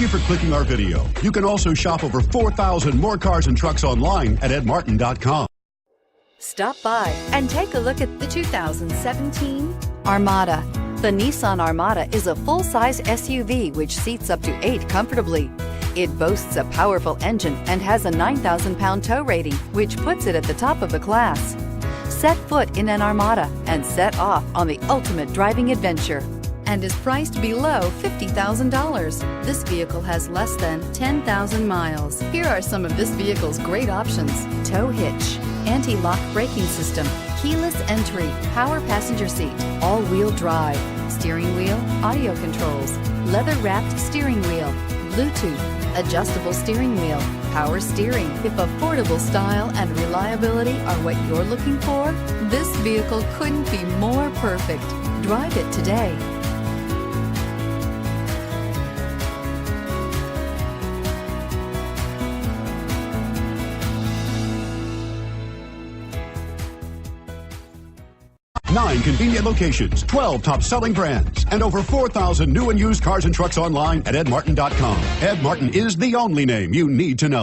you for clicking our video. You can also shop over 4,000 more cars and trucks online at edmartin.com. Stop by and take a look at the 2017 Armada. The Nissan Armada is a full-size SUV which seats up to 8 comfortably. It boasts a powerful engine and has a 9,000-pound tow rating, which puts it at the top of the class. Set foot in an Armada and set off on the ultimate driving adventure, and is priced below $50,000. This vehicle has less than 10,000 miles. Here are some of this vehicle's great options: tow hitch, anti-lock braking system, keyless entry, power passenger seat, all-wheel drive, steering wheel audio controls, leather-wrapped steering wheel, Bluetooth, adjustable steering wheel, power steering. If affordable style and reliability are what you're looking for, this vehicle couldn't be more perfect. Drive it today. Nine convenient locations, 12 top-selling brands, and over 4,000 new and used cars and trucks online at edmartin.com. Ed Martin is the only name you need to know.